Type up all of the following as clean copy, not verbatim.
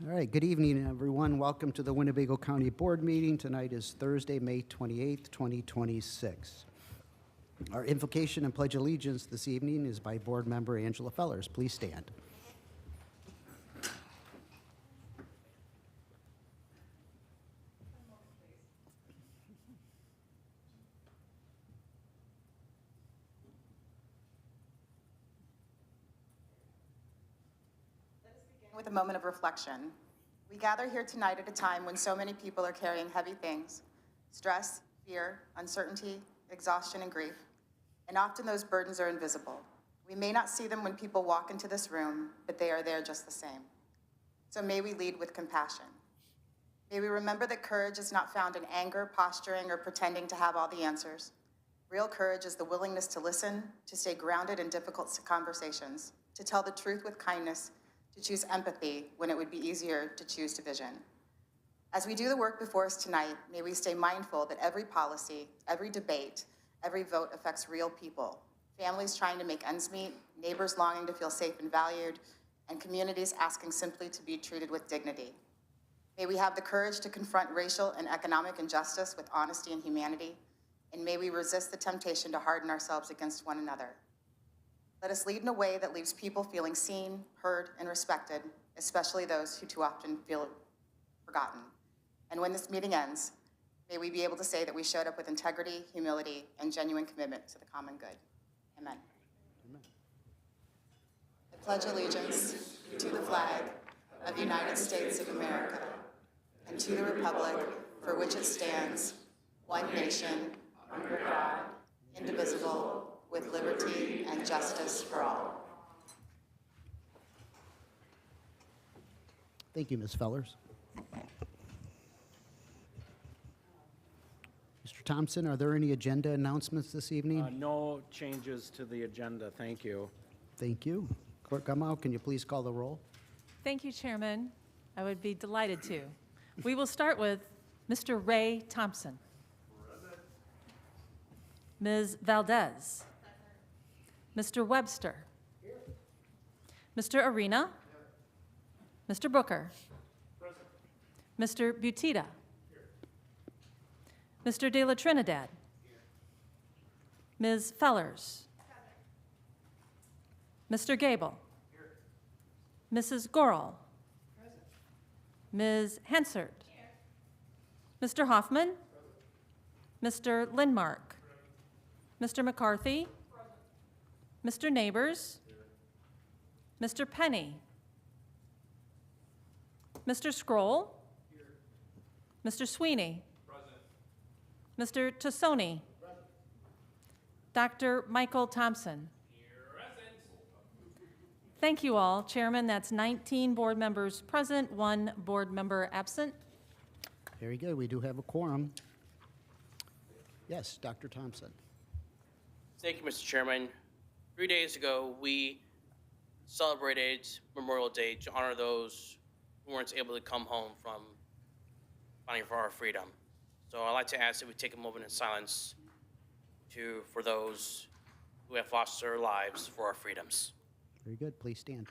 All right, good evening, everyone. Welcome to the Winnebago County Board meeting. Tonight is Thursday, May 28th, 2026. Our invocation and pledge allegiance this evening is by Board Member Angela Fellers. Please stand. With a moment of reflection. We gather here tonight at a time when so many people are carrying heavy things: stress, fear, uncertainty, exhaustion, and grief. And often those burdens are invisible. We may not see them when people walk into this room, but they are there just the same. So may we lead with compassion. May we remember that courage is not found in anger, posturing, or pretending to have all the answers. Real courage is the willingness to listen, to stay grounded in difficult conversations, to tell the truth with kindness, to choose empathy when it would be easier to choose division. As we do the work before us tonight, may we stay mindful that every policy, every debate, every vote affects real people, families trying to make ends meet, neighbors longing to feel safe and valued, and communities asking simply to be treated with dignity. May we have the courage to confront racial and economic injustice with honesty and humanity, and may we resist the temptation to harden ourselves against one another. Let us lead in a way that leaves people feeling seen, heard, and respected, especially those who too often feel forgotten. And when this meeting ends, may we be able to say that we showed up with integrity, humility, and genuine commitment to the common good. Amen. Amen. I pledge allegiance to the flag of the United States of America and to the republic for which it stands, one nation, under God, indivisible, with liberty and justice for all. Thank you, Ms. Fellers. Mr. Thompson, are there any agenda announcements this evening? No changes to the agenda. Thank you. Thank you. Clerk Gummow, can you please call the roll? Thank you, Chairman. I would be delighted to. We will start with Mr. Ray Thompson. Ms. Valdez. Mr. Webster. Here. Mr. Arena. Here. Mr. Booker. Present. Mr. Butita. Here. Mr. De La Trinidad. Here. Ms. Fellers. Present. Mr. Gable. Here. Mrs. Gorel. Present. Ms. Hansard. Here. Mr. Hoffman. Present. Mr. Lindmark. Present. Mr. McCarthy. Mr. Neighbors, Mr. Penny, Mr. Scroll, Mr. Sweeney, Mr. Tassoni, Dr. Michael Thompson. Thank you all. Chairman, that's 19 board members present, 1 board member absent. Very good. We do have a quorum. Yes, Dr. Thompson. Thank you, Mr. Chairman. 3 days ago, we celebrated Memorial Day to honor those who weren't able to come home from fighting for our freedom. So I'd like to ask that we take a moment in silence for those who have lost their lives for our freedoms. Very good. Please stand.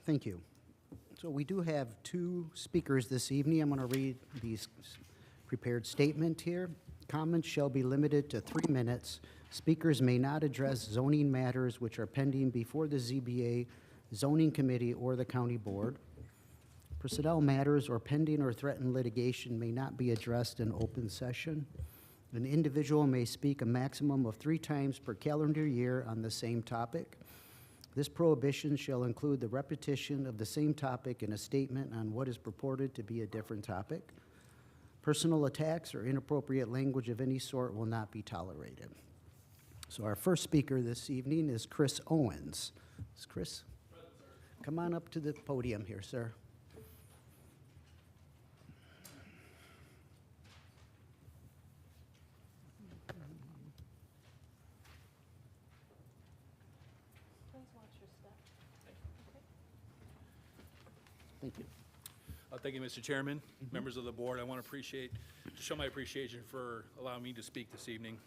Thank you. So we do have 2 speakers this evening. I'm going to read these prepared statement here. Comments shall be limited to 3 minutes. Speakers may not address zoning matters which are pending before the ZBA, Zoning Committee, or the County Board. Personnel matters or pending or threatened litigation may not be addressed in open session. An individual may speak a maximum of 3 times per calendar year on the same topic. This prohibition shall include the repetition of the same topic in a statement on what is purported to be a different topic. Personal attacks or inappropriate language of any sort will not be tolerated. So our first speaker this evening is Chris Owens. Is Chris? Come on up to the podium here, sir. Thank you. Thank you, Mr. Chairman, members of the board. I want to show my appreciation for allowing me to speak this evening.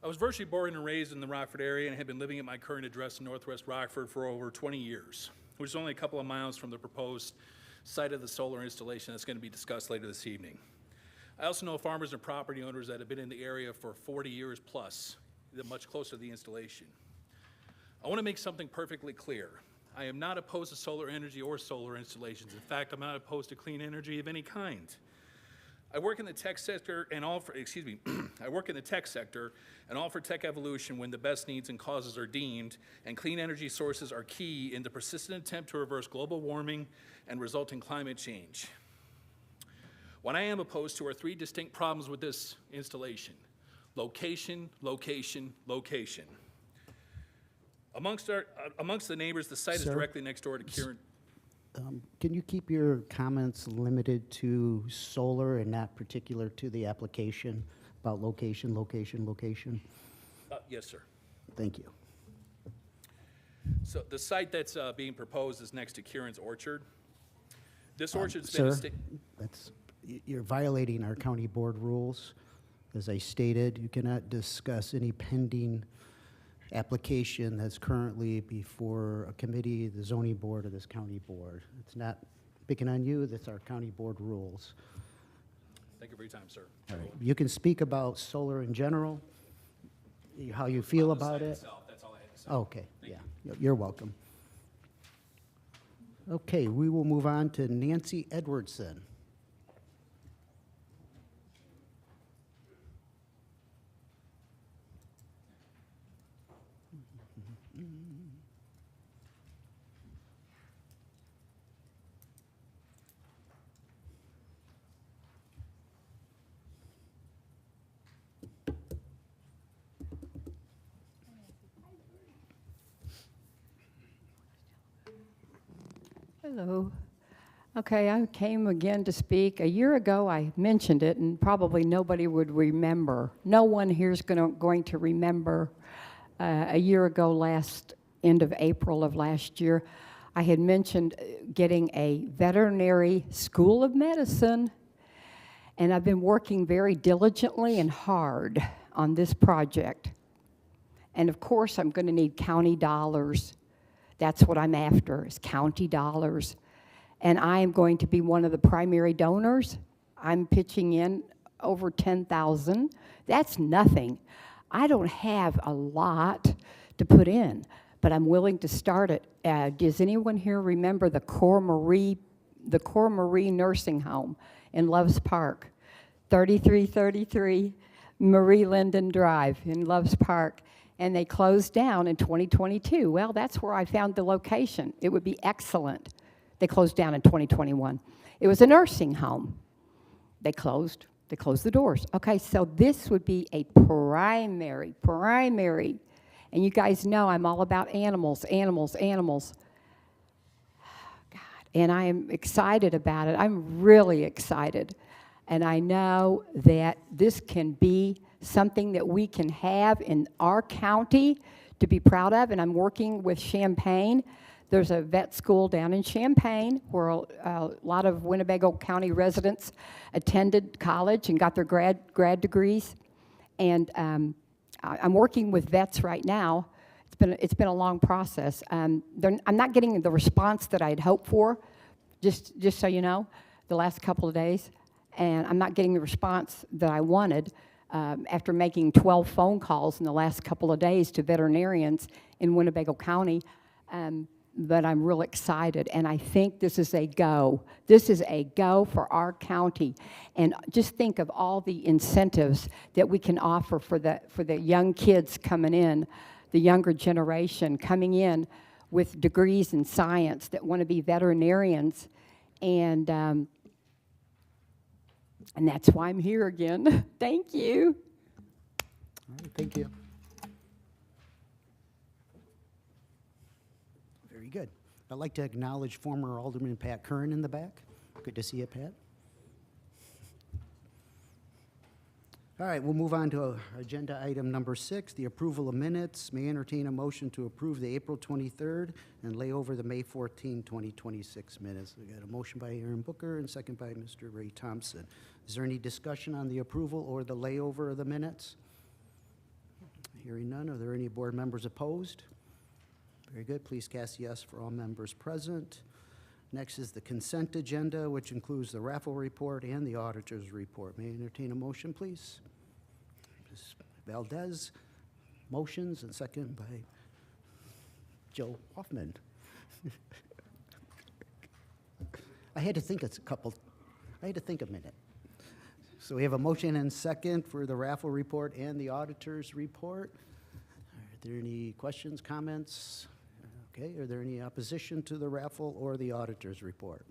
I was virtually born and raised in the Rockford area and have been living at my current address in Northwest Rockford for over 20 years, which is only a couple of miles from the proposed site of the solar installation that's going to be discussed later this evening. I also know farmers and property owners that have been in the area for 40 years plus, much closer to the installation. I want to make something perfectly clear. I am not opposed to solar energy or solar installations. In fact, I'm not opposed to clean energy of any kind. I work in the tech sector and all for, I work in the tech sector and all for tech evolution when the best needs and causes are deemed, and clean energy sources are key in the persistent attempt to reverse global warming and resulting climate change. What I am opposed to are three distinct problems with this installation: location, location, location. Amongst the neighbors, the site is Sir? directly next door to Kieran. Can you keep your comments limited to solar and not particular to the application about location, location, location? Yes, sir. Thank you. So the site that's being proposed is next to Kieran's Orchard. This orchard's been Sir, you're violating our county board rules. As I stated, you cannot discuss any pending application that's currently before a committee, the zoning board, or this county board. It's not picking on you, that's our county board rules. Thank you for your time, sir. All right. You can speak about solar in general, how you feel about it. That's all I had to say. Okay, yeah, you're welcome. Okay, we will move on to Nancy Edwardson. Hello. Okay, I came again to speak. A year ago, I mentioned it, and probably nobody would remember. No one here is going to remember. A year ago, end of April of last year, I had mentioned getting a veterinary school of medicine, and I've been working very diligently and hard on this project. And of course, I'm going to need county dollars. That's what I'm after, is county dollars. And I am going to be one of the primary donors. I'm pitching in over $10,000. That's nothing. I don't have a lot to put in, but I'm willing to start it. Does anyone here remember the Cor Marie Nursing Home in Loves Park? 3333 Marie Linden Drive in Loves Park. And they closed down in 2022. Well, that's where I found the location. It would be excellent. They closed down in 2021. It was a nursing home. They closed the doors. Okay, so this would be a primary. And you guys know I'm all about animals. God, and I am excited about it. I'm really excited. And I know that this can be something that we can have in our county to be proud of, and I'm working with Champaign. There's a vet school down in Champaign where a lot of Winnebago County residents attended college and got their grad degrees, and I'm working with vets right now. It's been a long process. I'm not getting the response that I'd hoped for, just so you know, the last couple of days, and I'm not getting the response that I wanted. After making 12 phone calls in the last couple of days to veterinarians in Winnebago County, but I'm real excited, and I think this is a go. This is a go for our county, and just think of all the incentives that we can offer for the young kids coming in, the younger generation coming in with degrees in science that want to be veterinarians, and that's why I'm here again. Thank you. All right, thank you. Very good. I'd like to acknowledge former Alderman Pat Curran in the back. Good to see you, Pat. All right, we'll move on to agenda item number 6, the approval of minutes. May I entertain a motion to approve the April 23rd and lay over the May 14, 2026 minutes. We got a motion by Aaron Booker and second by Mr. Ray Thompson. Is there any discussion on the approval or the layover of the minutes? Hearing none, are there any board members opposed? Very good, please cast yes for all members present. Next is the consent agenda, which includes the raffle report and the auditor's report. May I entertain a motion, please? Ms. Valdez, motions, and second by Joe Hoffman. I had to think a minute. So we have a motion and second for the raffle report and the auditor's report. Are there any questions, comments? Okay, are there any opposition to the raffle or the auditor's report?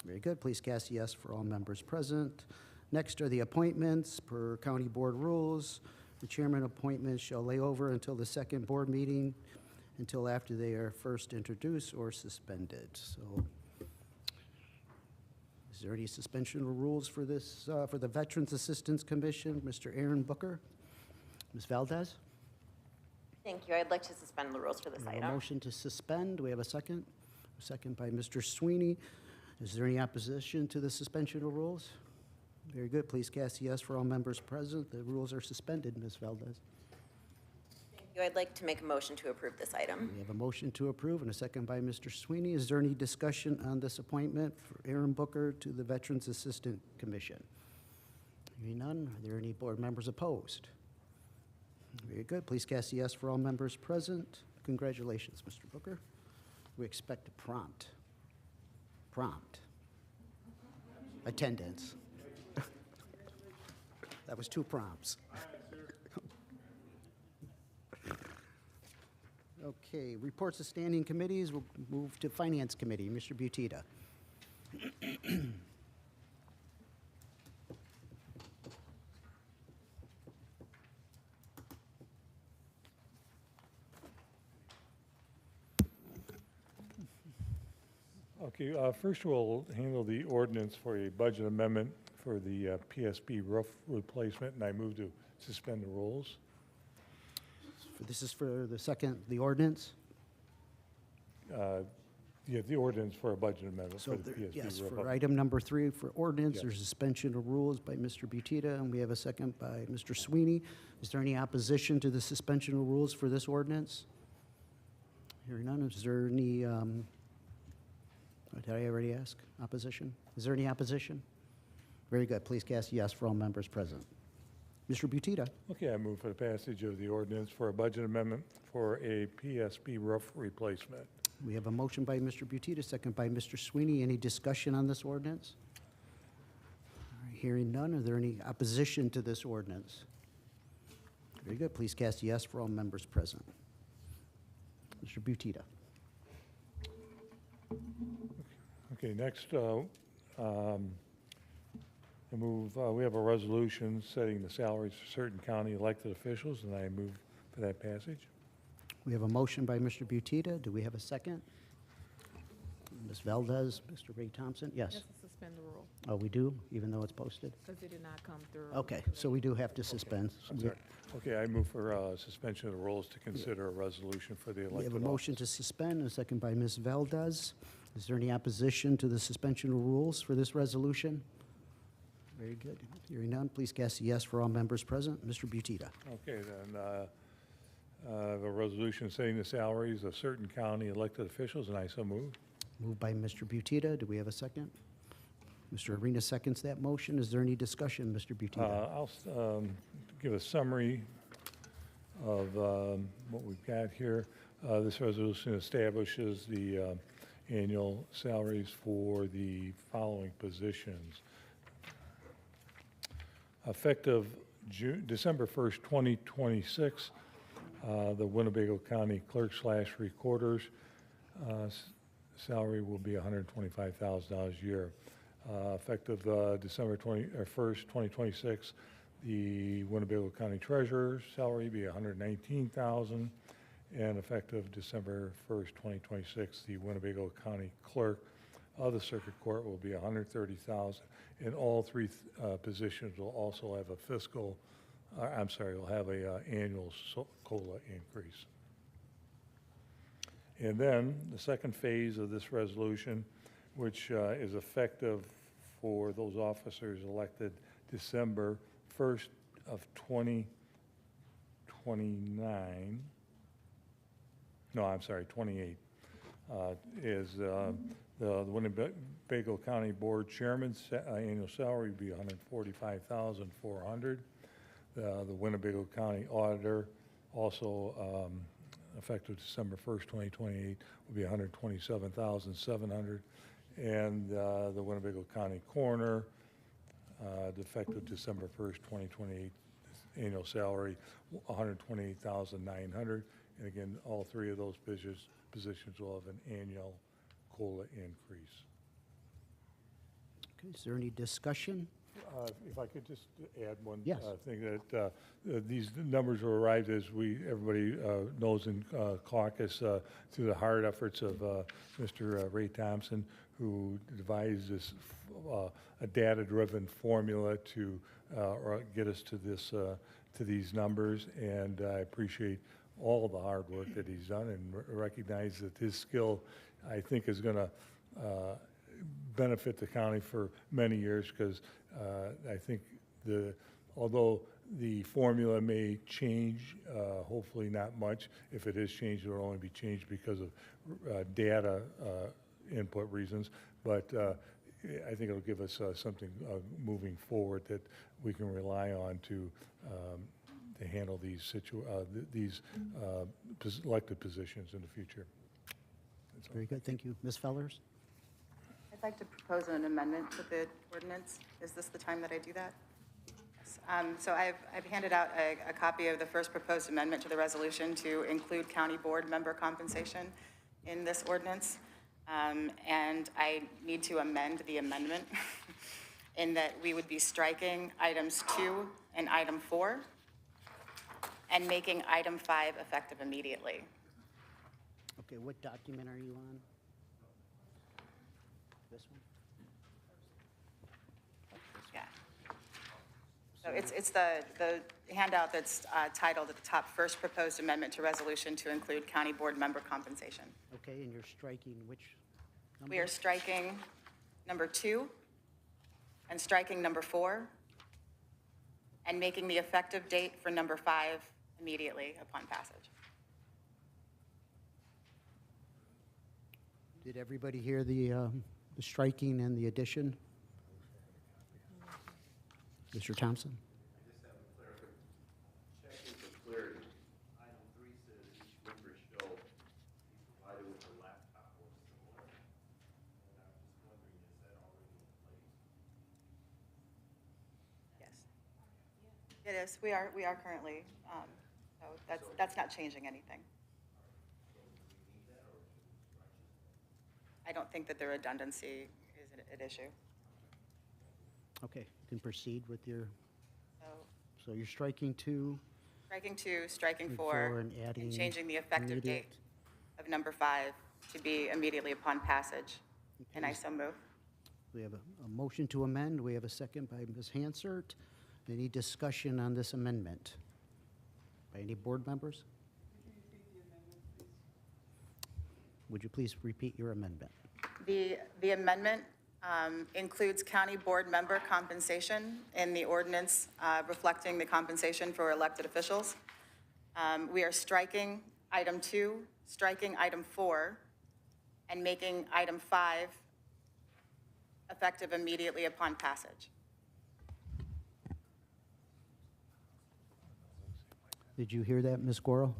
Very good, please cast yes for all members present. Next are the appointments per county board rules. The chairman appointments shall lay over until the second board meeting, until after they are first introduced or suspended. So, is there any suspension of rules for this, for the Veterans Assistance Commission? Mr. Aaron Booker? Ms. Valdez? Thank you. I'd like to suspend the rules for this We have a item. motion to suspend. Do we have a second? A second by Mr. Sweeney. Is there any opposition to the suspension of rules? Very good. Please cast yes for all members present. The rules are suspended, Ms. Valdez. Thank you. I'd like to make a motion to approve this item. We have a motion to approve and a second by Mr. Sweeney. Is there any discussion on this appointment for Aaron Booker to the Veterans Assistance Commission? Hearing none, are there any board members opposed? Very good. Please cast yes for all members present. Congratulations, Mr. Booker. We expect a prompt attendance. That was 2 prompts. Okay, reports of standing committees. We'll move to Finance Committee. Mr. Butita. Okay, first we'll handle the ordinance for a budget amendment for the PSB roof replacement, and I move to suspend the rules. This is for the ordinance? Yeah, the ordinance for a budget amendment So for the there- PSB yes, roof. for item number 3 for ordinance, Yes. there's suspension of rules by Mr. Butita, and we have a second by Mr. Sweeney. Is there any opposition to the suspension of rules for this ordinance? Hearing none, is there any, did I already ask? Opposition? Is there any opposition? Very good. Please cast yes for all members present. Mr. Butita. Okay, I move for the passage of the ordinance for a budget amendment for a PSB roof replacement. We have a motion by Mr. Butita, second by Mr. Sweeney. Any discussion on this ordinance? All right, hearing none, are there any opposition to this ordinance? Very good. Please cast yes for all members present. Mr. Butita. Okay, next, I move, we have a resolution setting the salaries for certain county elected officials, and I move for that passage. We have a motion by Mr. Butita. Do we have a second? Ms. Valdez, Mr. Ray Thompson? Yes. Just to suspend the rule, Oh, we do, even though it's posted? because it did not come through. Okay, so we do have to suspend. I'm sorry. Okay, I move for suspension of the rules to consider a resolution for the We elected have a motion to office. suspend, a second by Ms. Valdez. Is there any opposition to the suspension of rules for this resolution? Very good. Hearing none, please cast a yes for all members present. Mr. Butita. Okay, then, a resolution setting the salaries of certain county elected officials, and I so move. Moved by Mr. Butita. Do we have a second? Mr. Arena seconds that motion. Is there any discussion, Mr. Butita? I'll give a summary of what we've got here. This resolution establishes the annual salaries for the following positions. Effective December 1st, 2026, the Winnebago County Clerk/Recorder's salary will be $125,000 a year. Effective December 1st, 2026, the Winnebago County Treasurer's salary will be $119,000, and effective December 1st, 2026, the Winnebago County Clerk of the circuit court will be $130,000, and all three positions will also have a fiscal, will have a annual COLA increase. And then the second phase of this resolution, which is effective for those officers elected December 1st of 2029, no, I'm sorry, 28, is the Winnebago County Board Chairman's annual salary would be $145,400. The Winnebago County Auditor, also effective December 1st, 2028, will be $127,700. And the Winnebago County Coroner, effective December 1st, 2028, annual salary, $128,900. And again, all three of those positions will have an annual COLA increase. Okay, is there any discussion? If I could just add one Yes. thing, that these numbers were arrived, as everybody knows in caucus, through the hard efforts of Mr. Ray Thompson, who devised this a data-driven formula to get us to these numbers, and I appreciate all the hard work that he's done, and recognize that his skill, I think, is going to benefit the county for many years, because I think although the formula may change, hopefully not much. If it is changed, it will only be changed because of data input reasons. But I think it'll give us something moving forward that we can rely on to handle these elected positions in the future. Very good, thank you. Ms. Fellers? I'd like to propose an amendment to the ordinance. Is this the time that I do that? Yes. So I've handed out a copy of the first proposed amendment to the resolution to include county board member compensation in this ordinance. And I need to amend the amendment in that we would be striking items 2 and item 4 and making item 5 effective immediately. Okay, what document are you on? This one? Yeah. So it's the handout that's titled at the top, First Proposed Amendment to Resolution to Include County Board Member Compensation. Okay, and you're striking which number? We are striking number 2 and striking number 4 and making the effective date for number 5 immediately upon passage. Did everybody hear the striking and the addition? Mr. Thompson? I just have a clarification. Checking for clarity. Item 3 says each member shall be provided with a laptop or similar. And I'm just wondering, is that already in place? Yes. It is. We are currently, so that's not changing anything. I don't think that the redundancy is an issue. Okay, you can proceed with your, So so you're striking 2. striking 2, striking And 4, four, and adding changing the effective immediate. date of number 5 to be immediately upon passage. And I so move. We have a motion to amend. We have a second by Ms. Hansert. Any discussion on this amendment? By any board members? Would you please repeat your amendment? The amendment includes county board member compensation in the ordinance reflecting the compensation for elected officials. We are striking item 2, striking item 4, and making item 5 effective immediately upon passage. Did you hear that, Ms. Goro?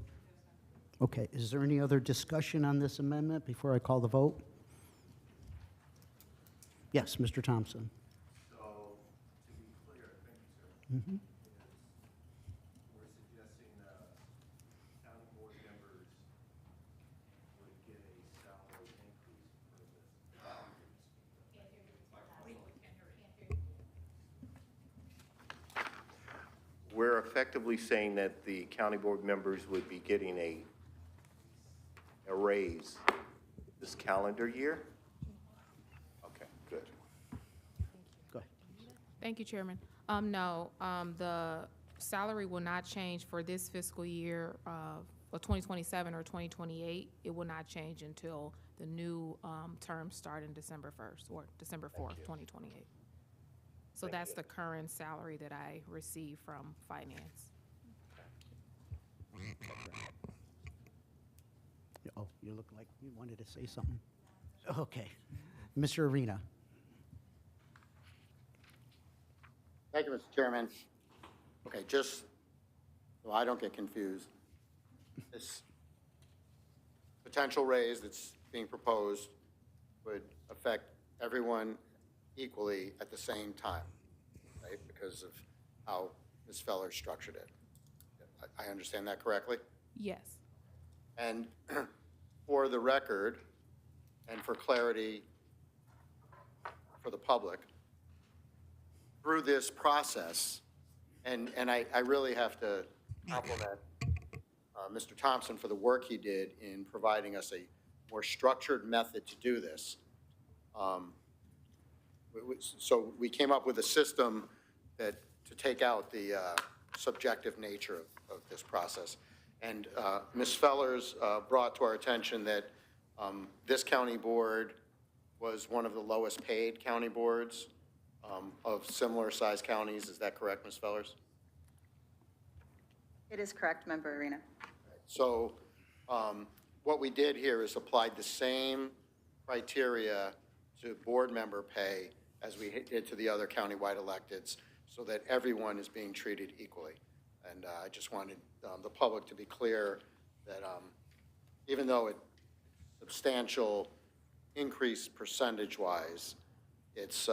Okay, is there any other discussion on this amendment before I call the vote? Yes, Mr. Thompson. So, to be clear, thank you, sir. We're suggesting county board members would get a salary increase for this. We're effectively saying that the county board members would be getting a raise this calendar year? Thank you, Chairman. No, the salary will not change for this fiscal year, for 2027 or 2028. It will not change until the new terms start in December 1st or December 4th, 2028. So that's the current salary that I receive from finance. Oh, you look like you wanted to say something. Okay. Mr. Arena. Thank you, Mr. Chairman. Okay, just so I don't get confused, this potential raise that's being proposed would affect everyone equally at the same time, right? Because of how Ms. Feller structured it. I understand that correctly? Yes. And for the record, and for clarity for the public, through this process, and I really have to compliment Mr. Thompson for the work he did in providing us a more structured method to do this. So we came up with a system that to take out the subjective nature of this process. And Ms. Fellers brought to our attention that this county board was one of the lowest paid county boards of similar sized counties. Is that correct, Ms. Fellers? It is correct, Member Arena. So what we did here is applied the same criteria to board member pay as we did to the other countywide electeds, so that everyone is being treated equally. And I just wanted the public to be clear that even though it's substantial increase percentage-wise, it's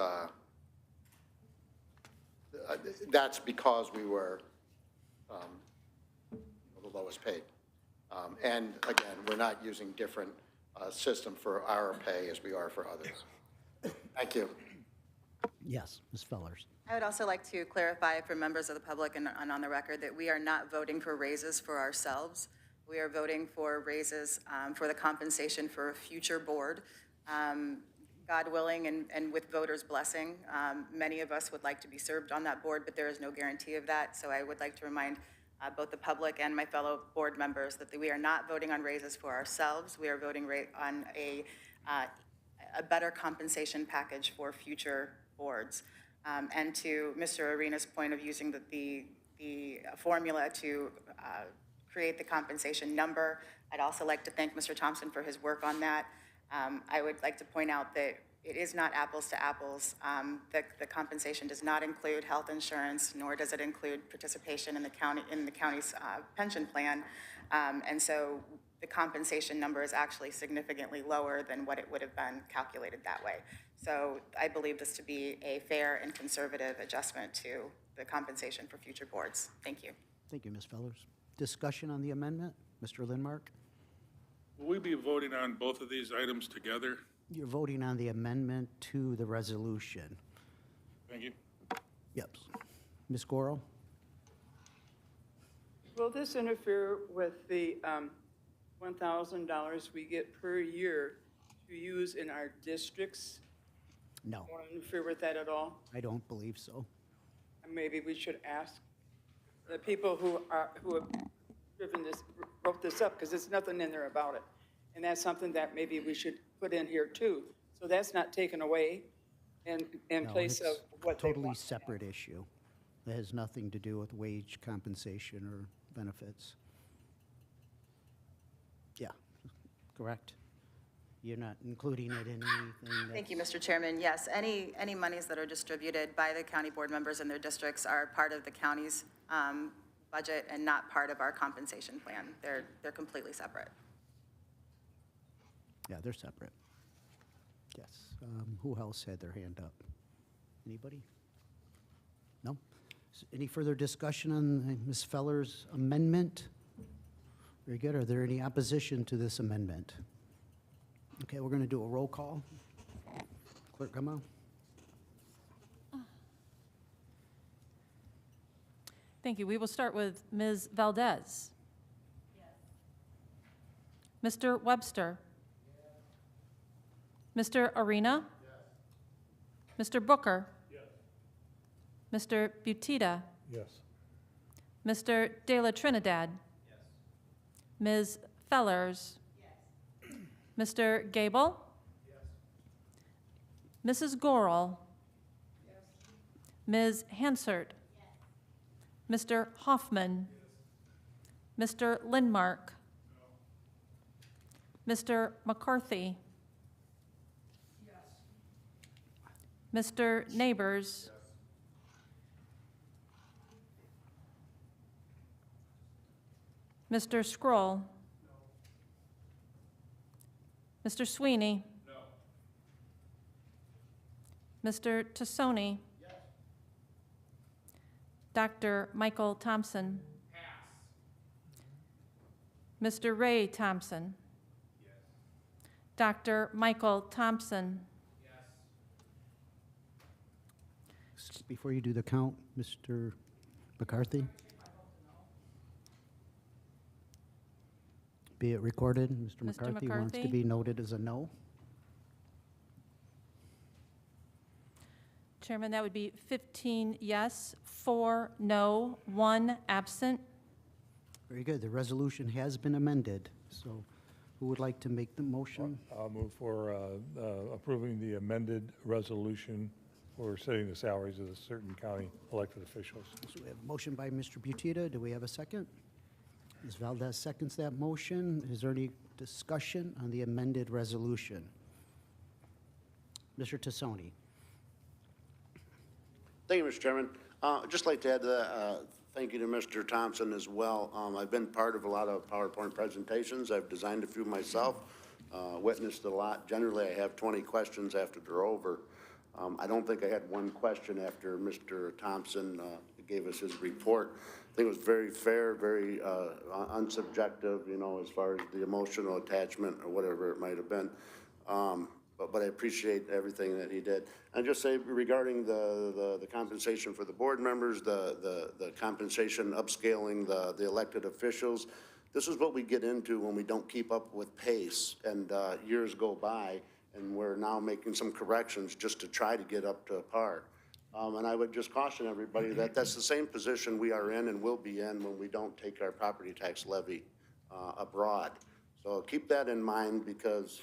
that's because we were the lowest paid. And again, we're not using different system for our pay as we are for others. Thank you. Yes, Ms. Fellers. I would also like to clarify for members of the public and on the record that we are not voting for raises for ourselves. We are voting for raises for the compensation for a future board. God willing and with voters' blessing, many of us would like to be served on that board, but there is no guarantee of that. So I would like to remind both the public and my fellow board members that we are not voting on raises for ourselves. We are voting on a better compensation package for future boards. And to Mr. Arena's point of using the formula to create the compensation number, I'd also like to thank Mr. Thompson for his work on that. I would like to point out that it is not apples to apples. The compensation does not include health insurance, nor does it include participation in the county's pension plan. And so the compensation number is actually significantly lower than what it would have been calculated that way. So I believe this to be a fair and conservative adjustment to the compensation for future boards. Thank you. Thank you, Ms. Fellers. Discussion on the amendment? Mr. Lindmark? Will we be voting on both of these items together? You're voting on the amendment to the resolution. Thank you. Yep. Ms. Goro? Will this interfere with the $1,000 we get per year to use in our districts? No, Want to interfere with that at all? I don't believe so. And maybe we should ask the people who have wrote this up, because there's nothing in there about it. And that's something that maybe we should put in here too. So that's not taken away in No, place of it's what they totally want. separate issue. That has nothing to do with wage compensation or benefits. Yeah, correct. You're not including it in anything. Thank you, Mr. Chairman. Yes, any monies that are distributed by the county board members in their districts are part of the county's budget and not part of our compensation plan. They're completely separate. Yeah, they're separate. Yes. Who else had their hand up? Anybody? No? Any further discussion on Ms. Feller's amendment? Very good. Are there any opposition to this amendment? Okay, we're going to do a roll call. Clerk, come on. Thank you. We will start with Ms. Valdez. Yes. Mr. Webster. Yes. Mr. Arena. Yes. Mr. Booker. Yes. Mr. Butita, Yes. Mr. De La Trinidad, Ms. Fellers, Mr. Gable, Mrs. Gorel, Ms. Hansert, Mr. Hoffman, Mr. Lindmark, Mr. McCarthy, Mr. Neighbors, Mr. Scroll, Mr. Sweeney, Mr. Tassoni, Dr. Michael Thompson, Mr. Ray Thompson, Dr. Michael Thompson, Before you do the count, Mr. McCarthy? Be it recorded, Mr. McCarthy wants to McCarthy? be noted as a no. Chairman, that would be 15 yes, 4 no, 1 absent. Very good. The resolution has been amended. So who would like to make the motion? I'll move for approving the amended resolution for setting the salaries of the certain county elected officials. So we have a motion by Mr. Butita. Do we have a second? Ms. Valdez seconds that motion. Is there any discussion on the amended resolution? Mr. Tassoni. Thank you, Mr. Chairman. I'd just like to add thank you to Mr. Thompson as well. I've been part of a lot of PowerPoint presentations. I've designed a few myself, witnessed a lot. Generally, I have 20 questions after they're over. I don't think I had one question after Mr. Thompson gave us his report. I think it was very fair, very unsubjective, you know, as far as the emotional attachment or whatever it might have been. But I appreciate everything that he did. And just say regarding the compensation for the board members, the compensation upscaling the elected officials, this is what we get into when we don't keep up with pace and years go by and we're now making some corrections just to try to get up to par. And I would just caution everybody that that's the same position we are in and will be in when we don't take our property tax levy abroad. So keep that in mind because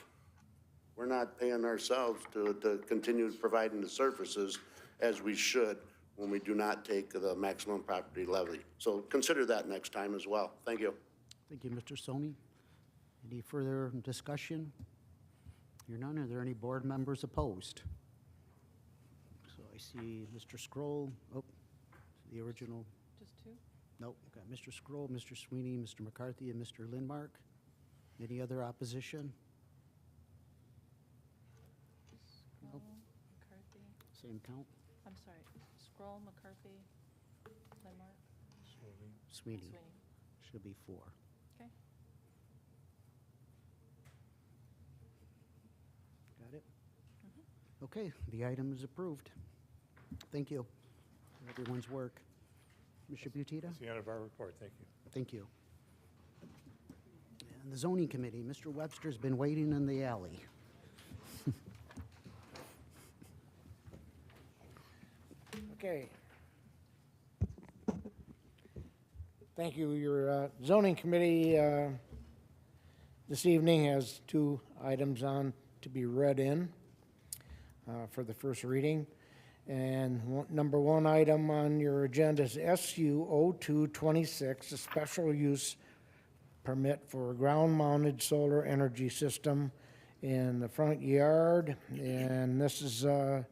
we're not paying ourselves to continue providing the services as we should when we do not take the maximum property levy. So consider that next time as well. Thank you. Thank you, Mr. Soni. Any further discussion? Hear none. Are there any board members opposed? So I see Mr. Scroll. Oh, the original. Just two? Nope. Got Mr. Scroll, Mr. Sweeney, Mr. McCarthy, and Mr. Lindmark. Any other opposition? Scroll, McCarthy, Same count? I'm sorry, Scroll, McCarthy, Lindmark, Sweeney. Sweeney. Should be 4. Okay. Got it? Okay, the item is approved. Thank you for everyone's work. Mr. Butita? That's the end of our report. Thank you. Thank you. And the zoning committee, Mr. Webster's been waiting in the alley. Okay. Thank you. Your zoning committee this evening has 2 items on to be read in for the first reading. And number 1 item on your agenda is SU 0226, a special use permit for a ground-mounted solar energy system in the front yard. And this is at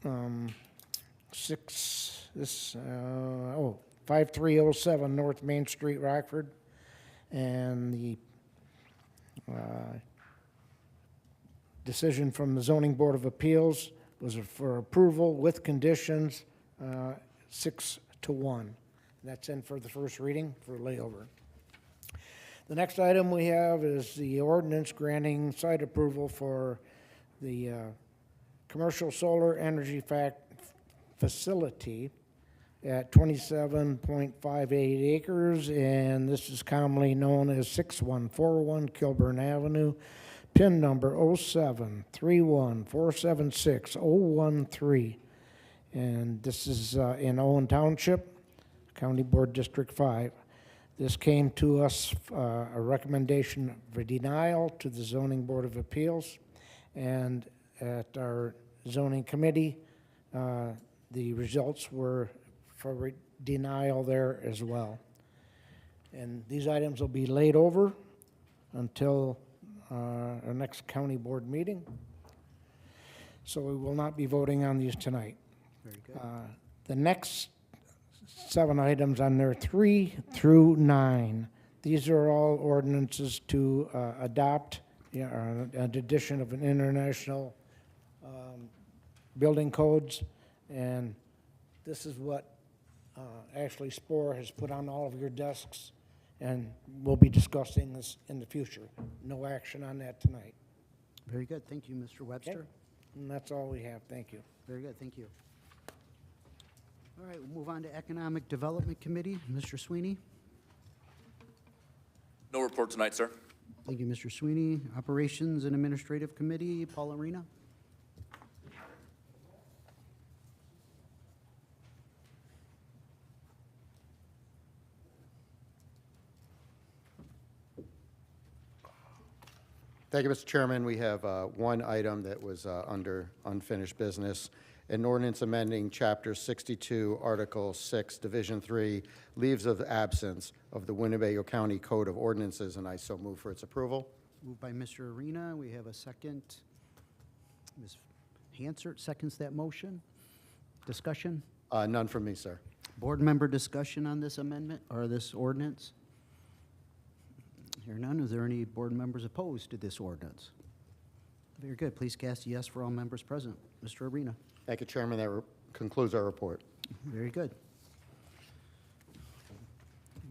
5307 North Main Street, Rockford. And the decision from the Zoning Board of Appeals was for approval with conditions, 6-1. That's in for the first reading for layover. The next item we have is the ordinance granting site approval for the commercial solar energy facility at 27.58 acres, and this is commonly known as 6141 Kilburn Avenue, PIN number 0731476-013. And this is in Owen Township, County Board District 5. This came to us, a recommendation for denial to the Zoning Board of Appeals. And at our zoning committee, the results were for denial there as well. And these items will be laid over until our next county board meeting. So we will not be voting on these tonight. Very good. The next 7 items on there, 3 through 9, these are all ordinances to adopt an addition of an international building codes. And this is what Ashley Spohr has put on all of your desks, and we'll be discussing this in the future. No action on that tonight. Very good. Thank you, Mr. Webster. Okay? And that's all we have. Thank you. Very good. Thank you. All right, we'll move on to Economic Development Committee. Mr. Sweeney. No report tonight, sir. Thank you, Mr. Sweeney. Operations and Administrative Committee, Paul Arena. Thank you, Mr. Chairman. We have one item that was under unfinished business. An ordinance amending Chapter 62, Article 6, Division 3, leaves of absence of the Winnebago County Code of Ordinances, and I so move for its approval. Moved by Mr. Arena. We have a second. Ms. Hansert seconds that motion. Discussion? None from me, sir. Board member discussion on this amendment or this ordinance? Hear none. Is there any board members opposed to this ordinance? Very good. Please cast a yes for all members present. Mr. Arena. Thank you, Chairman. That concludes our report. Very good.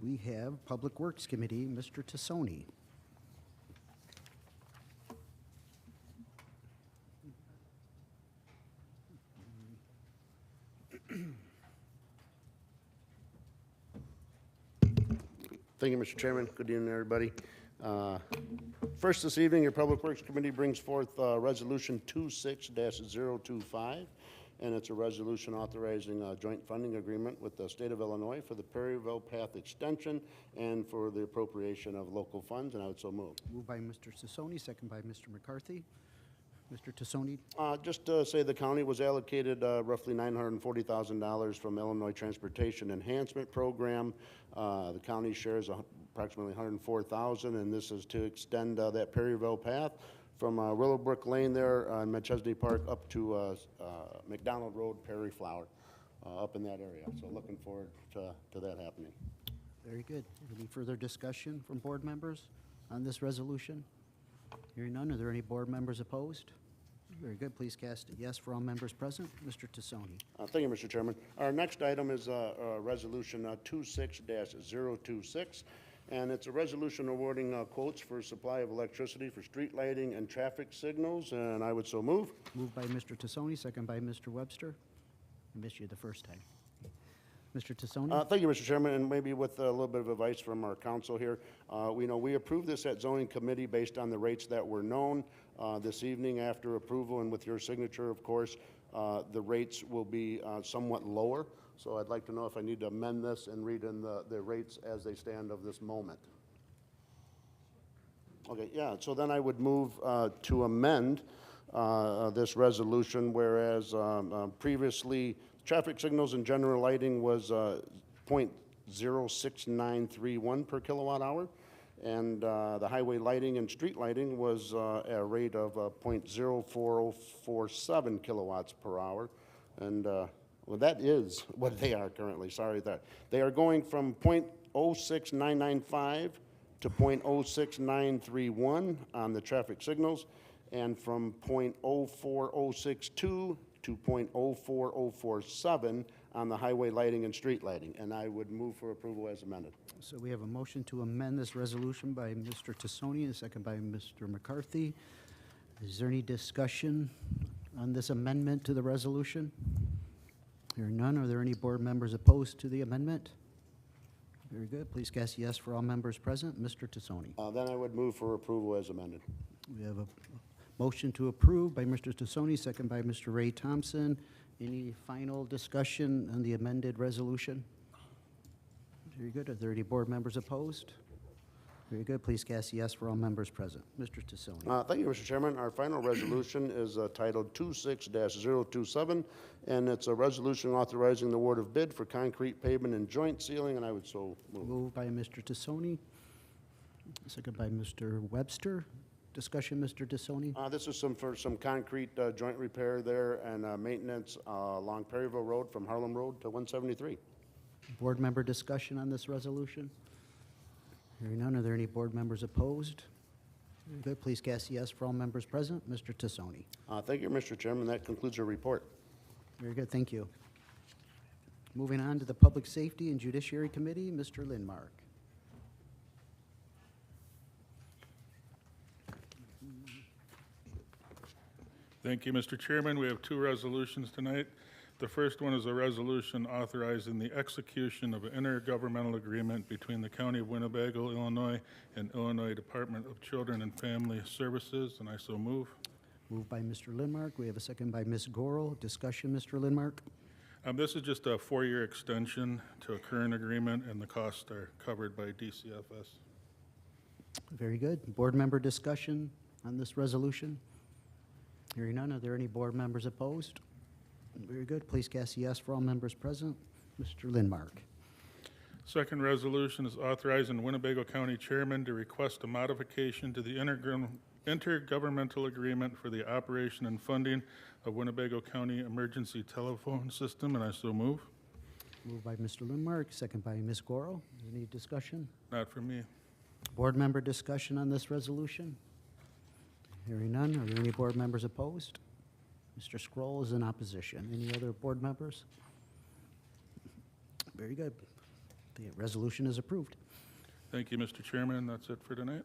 We have Public Works Committee, Mr. Tassoni. Thank you, Mr. Chairman. Good evening, everybody. First this evening, your Public Works Committee brings forth Resolution 26-025, and it's a resolution authorizing a joint funding agreement with the state of Illinois for the Perryville Path Extension and for the appropriation of local funds, and I would so move. Moved by Mr. Tassoni, second by Mr. McCarthy. Mr. Tassoni. Just to say the county was allocated roughly $940,000 from Illinois Transportation Enhancement Program. The county shares approximately $104,000, and this is to extend that Perryville Path from Willowbrook Lane there on McChesney Park up to McDonald Road, Perry Flower, up in that area. So looking forward to that happening. Very good. Any further discussion from board members on this resolution? Hearing none, are there any board members opposed? Very good. Please cast a yes for all members present. Mr. Tassoni. Thank you, Mr. Chairman. Our next item is Resolution 26-026, and it's a resolution awarding quotes for supply of electricity for street lighting and traffic signals, and I would so move. Moved by Mr. Tassoni, second by Mr. Webster. I missed you the first time. Mr. Tassoni. Thank you, Mr. Chairman, and maybe with a little bit of advice from our council here. We approved this at zoning committee based on the rates that were known. This evening, after approval and with your signature, of course, the rates will be somewhat lower. So I'd like to know if I need to amend this and read in the rates as they stand of this moment. Okay, yeah, so then I would move to amend this resolution, whereas previously traffic signals and general lighting was 0.06931 per kilowatt hour, and the highway lighting and street lighting was a rate of 0.04047 kilowatts per hour, and well, that is what they are currently. Sorry, that they are going from 0.06995 to 0.06931 on the traffic signals, and from 0.04062 to 0.04047 on the highway lighting and street lighting, and I would move for approval as amended. So we have a motion to amend this resolution by Mr. Tassoni and a second by Mr. McCarthy. Is there any discussion on this amendment to the resolution? Hearing none, are there any board members opposed to the amendment? Very good. Please cast yes for all members present. Mr. Tassoni. Then I would move for approval as amended. We have a motion to approve by Mr. Tassoni, second by Mr. Ray Thompson. Any final discussion on the amended resolution? Very good. Are there any board members opposed? Very good. Please cast yes for all members present. Mr. Tassoni. Thank you, Mr. Chairman. Our final resolution is titled 26-027, and it's a resolution authorizing the award of bid for concrete pavement and joint sealing, and I would so move. Moved by Mr. Tassoni, second by Mr. Webster. Discussion, Mr. Tassoni? This is for some concrete joint repair there and maintenance along Perryville Road from Harlem Road to 173. Board member discussion on this resolution? Hearing none, are there any board members opposed? Very good. Please cast yes for all members present. Mr. Tassoni. Thank you, Mr. Chairman. That concludes your report. Very good. Thank you. Moving on to the Public Safety and Judiciary Committee, Mr. Lindmark. Thank you, Mr. Chairman. We have two resolutions tonight. The first one is a resolution authorizing the execution of an intergovernmental agreement between the County of Winnebago, Illinois, and Illinois Department of Children and Family Services, and I so move. Moved by Mr. Lindmark. We have a second by Ms. Gorel. Discussion, Mr. Lindmark? This is just a 4-year extension to a current agreement, and the costs are covered by DCFS. Very good. Board member discussion on this resolution? Hearing none, are there any board members opposed? Very good. Please cast yes for all members present. Mr. Lindmark. Second resolution is authorizing Winnebago County Chairman to request a modification to the intergovernmental agreement for the operation and funding of Winnebago County Emergency Telephone System, and I so move. Moved by Mr. Lindmark, second by Ms. Gorel. Any discussion? Not for me. Board member discussion on this resolution? Hearing none, are there any board members opposed? Mr. Scroll is in opposition. Any other board members? Very good. The resolution is approved. Thank you, Mr. Chairman. That's it for tonight.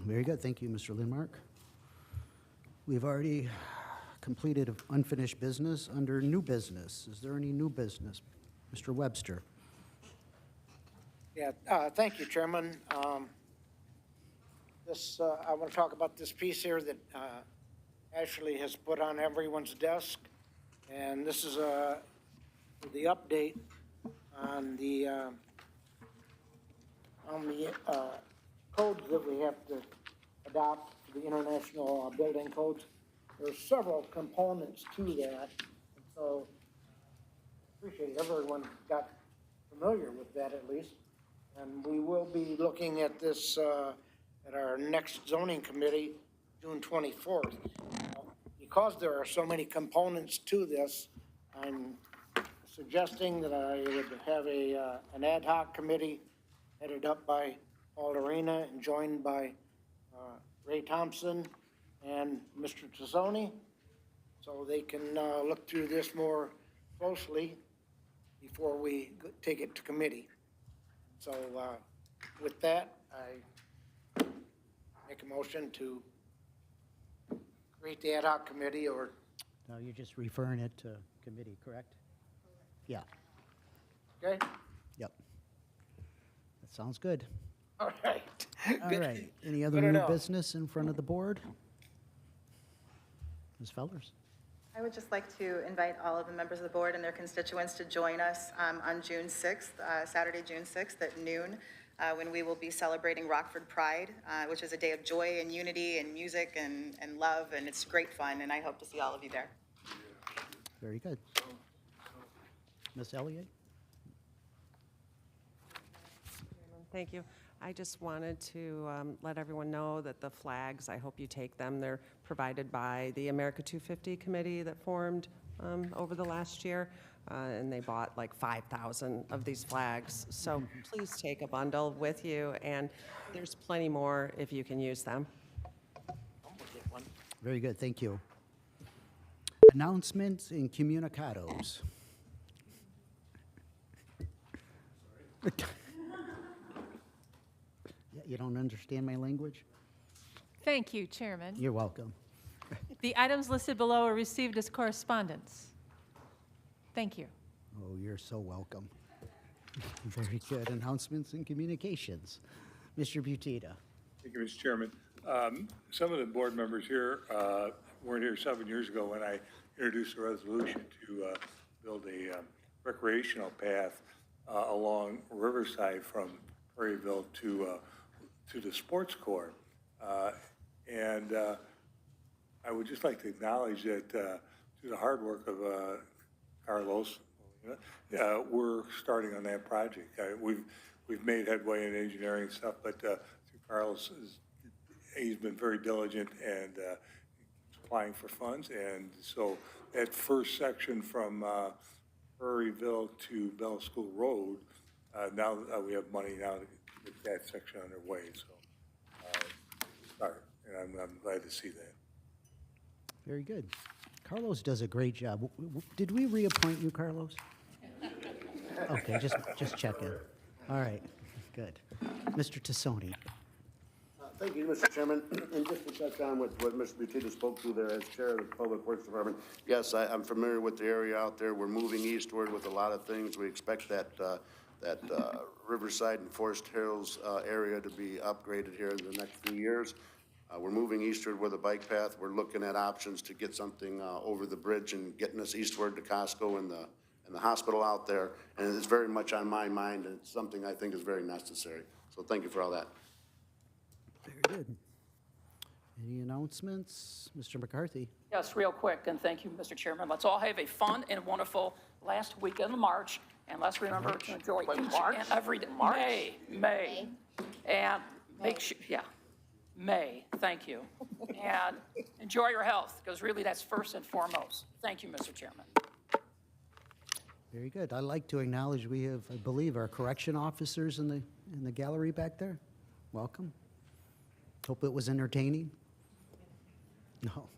Very good. Thank you, Mr. Lindmark. We've already completed unfinished business under new business. Is there any new business? Mr. Webster. Yeah, thank you, Chairman. I want to talk about this piece here that Ashley has put on everyone's desk, and this is the update on the codes that we have to adopt for the international building codes. There's several components to that, and so I appreciate everyone got familiar with that at least. And we will be looking at this at our next zoning committee, June 24th. Because there are so many components to this, I'm suggesting that I would have an ad hoc committee headed up by Paul Arena and joined by Ray Thompson and Mr. Tassoni, so they can look through this more closely before we take it to committee. So with that, I make a motion to create the ad hoc committee, or... No, you're just referring it to committee, correct? Yeah. Okay? Yep. That sounds good. All right. All right. Any other Good to new know. business in front of the board? Ms. Fellers? I would just like to invite all of the members of the board and their constituents to join us on June 6th, Saturday, June 6th at noon, when we will be celebrating Rockford Pride, which is a day of joy and unity and music and love, and it's great fun, and I hope to see all of you there. Very good. Ms. Elliott? Thank you. I just wanted to let everyone know that the flags, I hope you take them. They're provided by the America 250 committee that formed over the last year, and they bought like 5,000 of these flags. So please take a bundle with you, and there's plenty more if you can use them. Very good, thank you. Announcements and communicados. Yeah, you don't understand my language? Thank you, Chairman. You're welcome. The items listed below are received as correspondence. Thank you. Oh, you're so welcome. Very good. Announcements and communications. Mr. Butita. Thank you, Mr. Chairman. Some of the board members here weren't here 7 years ago when I introduce a resolution to build a recreational path along Riverside from Prairieville to the sports court. And I would just like to acknowledge that through the hard work of Carlos, we're starting on that project. We've made headway in engineering stuff, but through Carlos, he's been very diligent and applying for funds. And so that first section from Prairieville to Bell School Road, now we have money now to get that section underway. So start, and I'm glad to see that. Very good. Carlos does a great job. Did we reappoint you, Carlos? Okay, just checking. All right, good. Mr. Tassoni. Thank you, Mr. Chairman. And just to touch on what Mr. Butita spoke to there as Chair of the Public Works Department, yes, I'm familiar with the area out there. We're moving eastward with a lot of things. We expect that Riverside and Forest Hills area to be upgraded here in the next few years. We're moving eastward with a bike path. We're looking at options to get something over the bridge and getting us eastward to Costco and the hospital out there. And it's very much on my mind, and it's something I think is very necessary. So thank you for all that. Very good. Any announcements? Mr. McCarthy. Yes, real quick, and thank you, Mr. Chairman. Let's all have a fun and wonderful last weekend of March, and let's remember to enjoy each and every day. May. And make sure, May, thank you. And enjoy your health, because really that's first and foremost. Thank you, Mr. Chairman. Very good. I'd like to acknowledge we have, I believe, our correction officers in the gallery back there. Welcome. Hope it was entertaining. No.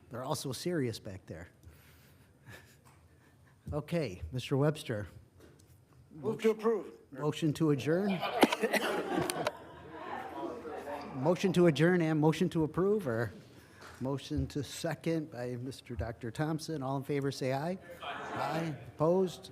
They're also serious back there. Okay, Mr. Webster. Move to approve. Motion to adjourn? Motion to adjourn and motion to approve, or motion to second by Mr. Dr. Thompson? All in favor, say aye. Aye. Opposed?